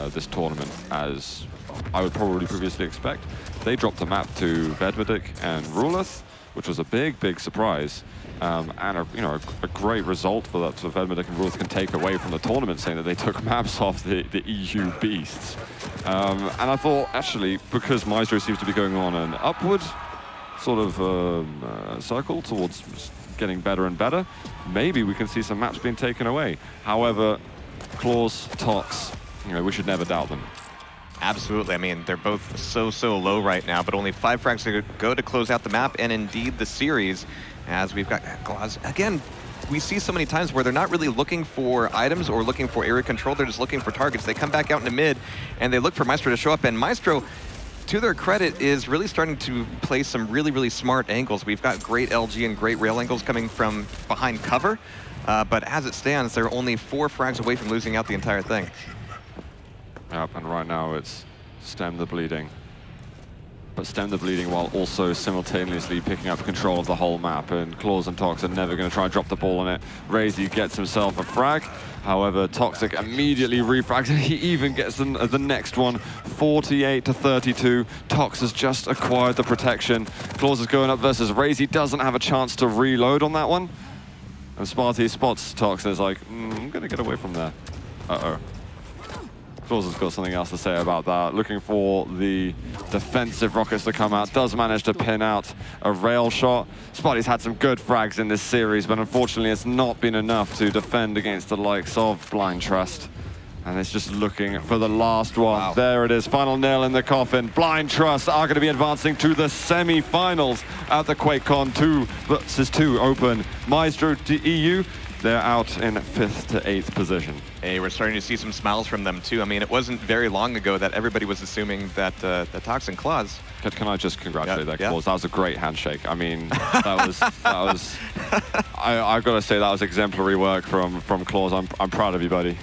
this tournament as I would probably previously expect. They dropped the map to Vedmedic and Ruleth, which was a big surprise. And a great result for that, so Vedmedic and Ruleth can take away from the tournament, saying that they took maps off the EU beasts. And I thought, actually, because Myztro seems to be going on an upward sort of circle towards getting better and better, maybe we can see some maps being taken away. However, Claws, Tox, we should never doubt them. Absolutely. I mean, they're both so low right now, but only 5 frags to go to close out the map and indeed the series. As we've got Claws again, we see so many times where they're not really looking for items or looking for area control. They're just looking for targets. They come back out into mid and they look for Myztro to show up, and Myztro, to their credit, is really starting to play some really smart angles. We've got great LG and great rail angles coming from behind cover, but as it stands, they're only 4 frags away from losing out the entire thing. Yep, and right now it's stem the bleeding. But stem the bleeding while also simultaneously picking up control of the whole map, and Claws and Tox are never going to try and drop the ball on it. Razy gets himself a frag. However, Toxic immediately refrags. He even gets the next one, 48 to 32. Tox has just acquired the protection. Claws is going up versus Razy. Doesn't have a chance to reload on that one. And Sparty spots Tox and is like, I'm going to get away from there. Uh-oh. Claws has got something else to say about that. Looking for the defensive rockets to come out. Does manage to pin out a rail shot. Sparty's had some good frags in this series, but unfortunately it's not been enough to defend against the likes of Blind Trust. And it's just looking for the last one. Wow. There it is, final nail in the coffin. Blind Trust are going to be advancing to the semi-finals at the Quakecon 2 vs 2 Open. Myztro to EU. They're out in 5th to 8th position. Hey, we're starting to see some smiles from them too. I mean, it wasn't very long ago that everybody was assuming that the Tox and Claws. Can I just congratulate that Claws? That was a great handshake. I mean, that was. I've got to say that was exemplary work from Claws. I'm proud of you, buddy.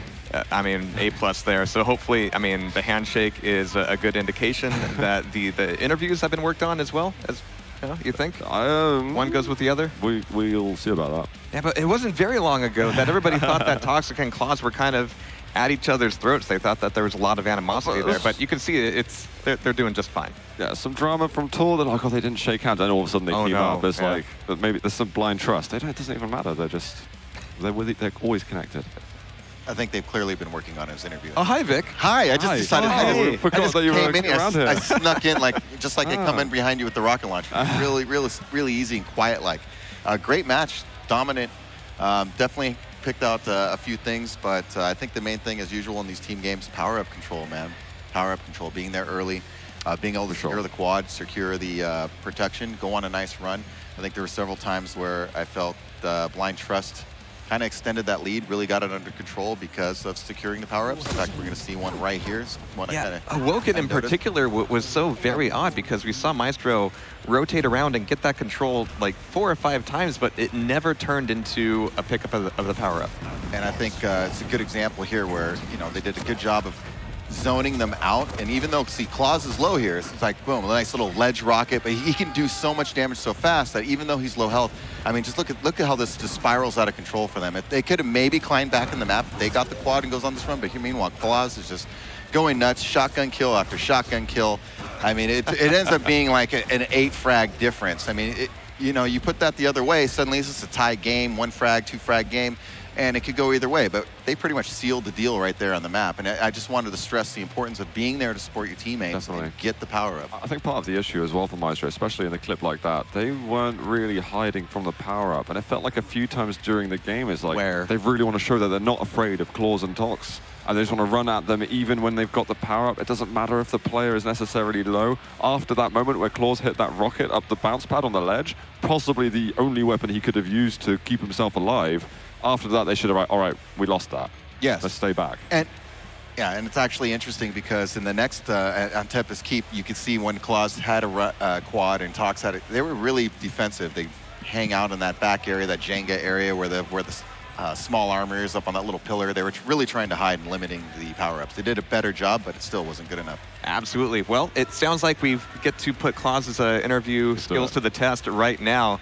I mean, A+ there. So hopefully, I mean, the handshake is a good indication that the interviews have been worked on as well. You think? One goes with the other? We'll see about that. Yeah, but it wasn't very long ago that everybody thought that Toxic and Claws were kind of at each other's throats. They thought that there was a lot of animosity there, but you can see they're doing just fine. Yeah, some drama from Tor. They're like, oh, they didn't shake hands, and all of a sudden they came up. It's like, but maybe there's some blind trust. It doesn't even matter. They're always connected. I think they've clearly been working on his interview. Oh, hi, Vic. Hi, I just decided I forgot that you were around here. I snuck in, like, just like I come in behind you with the rocket launcher. Really easy and quiet, like. Great match, dominant. Definitely picked out a few things, but I think the main thing, as usual in these team games, power-up control, man. Power-up control, being there early, being able to secure the quad, secure the protection, go on a nice run. I think there were several times where I felt Blind Trust kind of extended that lead, really got it under control because of securing the power-ups. In fact, we're going to see one right here. Yeah, Awoken in particular was so very odd because we saw Myztro rotate around and get that control like 4 or 5 times, but it never turned into a pickup of the power-up. And I think it's a good example here where, you know, they did a good job of zoning them out. And even though, see, Claus is low here, it's like, boom, a nice little ledge rocket, but he can do so much damage so fast that even though he's low health, I mean, just look at how this just spirals out of control for them. If they could have maybe climbed back in the map, they got the quad and goes on this run, but here, meanwhile, Claus is just going nuts, shotgun kill after shotgun kill. I mean, it ends up being like an 8 frag difference. I mean, you know, you put that the other way, suddenly it's a tie game, 1 frag, 2 frag game, and it could go either way, but they pretty much sealed the deal right there on the map. And I just wanted to stress the importance of being there to support your teammates and get the power up. I think part of the issue as well for Myztro, especially in a clip like that, they weren't really hiding from the power up. And it felt like a few times during the game is like they really want to show that they're not afraid of claws and tox. And they just want to run at them even when they've got the power up. It doesn't matter if the player is necessarily low. After that moment where Claws hit that rocket up the bounce pad on the ledge, possibly the only weapon he could have used to keep himself alive, after that they should have, all right, we lost that. Yes. Let's stay back. And yeah, and it's actually interesting because in the next, on Tempest Keep, you could see when Claus had a quad and Tox had it, they were really defensive. They hang out in that back area, that Jenga area where the small armor is up on that little pillar. They were really trying to hide and limiting the power-ups. They did a better job, but it still wasn't good enough. Absolutely. Well, it sounds like we get to put Claus's interview skills to the test right now.